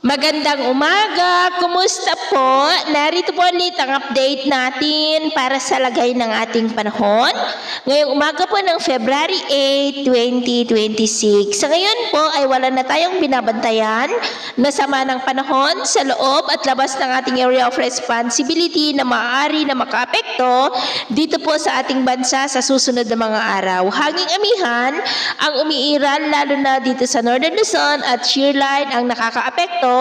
Magandang umaga! Kumusta po? Narito po ulit ang update natin para sa lagay ng ating panahon. Ngayong umaga po ng February 8, 2026. Sa ngayon po ay wala na tayong binabantayan na sama ng panahon sa loob at labas ng ating area of responsibility na maaari na makaapekto dito po sa ating bansa sa susunod na mga araw. Hanging amihan ang umiiral lalo na dito sa Northern Luzon at shear line ang nakakaapekto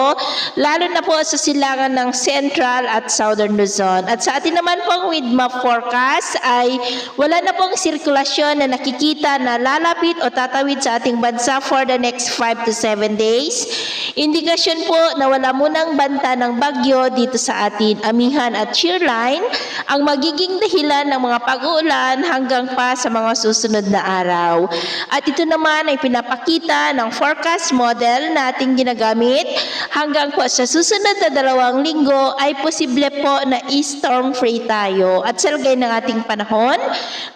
lalo na po sa silangan ng Central at Southern Luzon. At sa atin naman pong with map forecast ay wala na pong sirkulasyon na nakikita na lalapit o tatawid sa ating bansa for the next 5 to 7 days. Indikasyon po na wala munang banta ng bagyo dito sa atin amihan at shear line ang magiging dahilan ng mga pag-uulan hanggang pa sa mga susunod na araw. At ito naman ay pinapakita ng forecast model na ating ginagamit hanggang po sa susunod na 2 linggo ay posible po na storm free tayo. At sa lagay ng ating panahon,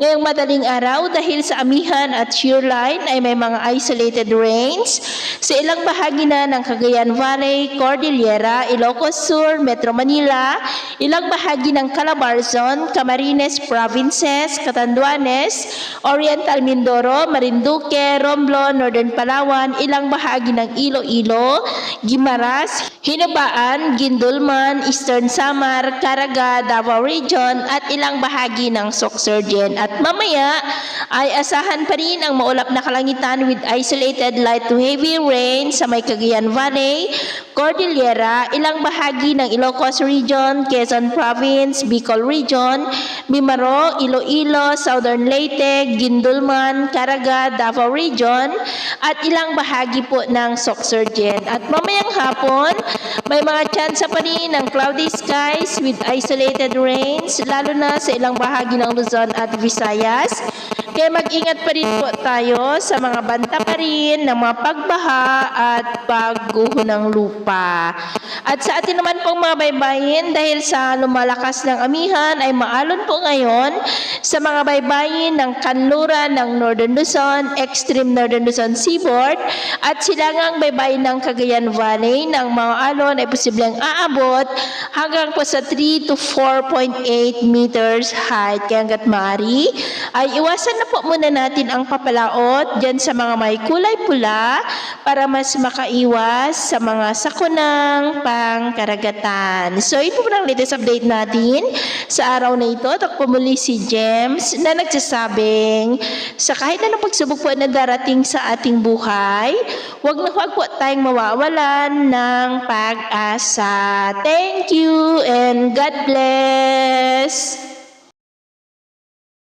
ngayong madaling araw dahil sa amihan at shear line ay may mga isolated rains sa ilang bahagi na ng Cagayan Valley, Cordillera, Ilocos Sur, Metro Manila, ilang bahagi ng Calabarzon, Camarines Provinces, Catanduanes, Oriental Mindoro, Marinduque, Romblon, Northern Palawan, ilang bahagi ng Iloilo, Guimaras, Hinabaan, Guindulman, Eastern Samar, Caraga, Davao Region at ilang bahagi ng Sorsogon. At mamaya ay asahan pa rin ang maulap na kalangitan with isolated light to heavy rain sa may Cagayan Valley, Cordillera, ilang bahagi ng Ilocos Region, Quezon Province, Bicol Region, Mimaro, Iloilo, Southern Leyte, Guindulman, Caraga, Davao Region at ilang bahagi po ng Sorsogon. At mamayang hapon, may mga tsansa pa rin ng cloudy skies with isolated rains, lalo na sa ilang bahagi ng Luzon at Visayas. Kaya mag-ingat pa rin po tayo sa mga banta pa rin ng mga pagbaha at pagguho ng lupa. At sa atin naman pong mga baybayin, dahil sa lumalakas ng amihan ay maalon po ngayon sa mga baybayin ng kanluran ng Northern Luzon, extreme Northern Luzon seaboard at silangang baybayin ng Cagayan Valley ng mga alon ay posibleng aabot hanggang po sa 3 to 4.8 meters height. Kaya hanggat maaari ay iwasan na po muna natin ang papalaot dyan sa mga may kulay pula para mas makaiwas sa mga sakunang pangkaragatan. So ito po ang latest update natin sa araw na ito. Takpo muli si James na nagsasabing sa kahit anong pagsubok po na darating sa ating buhay, huwag na huwag po tayong mawawalan ng pag-asa. Thank you and God bless!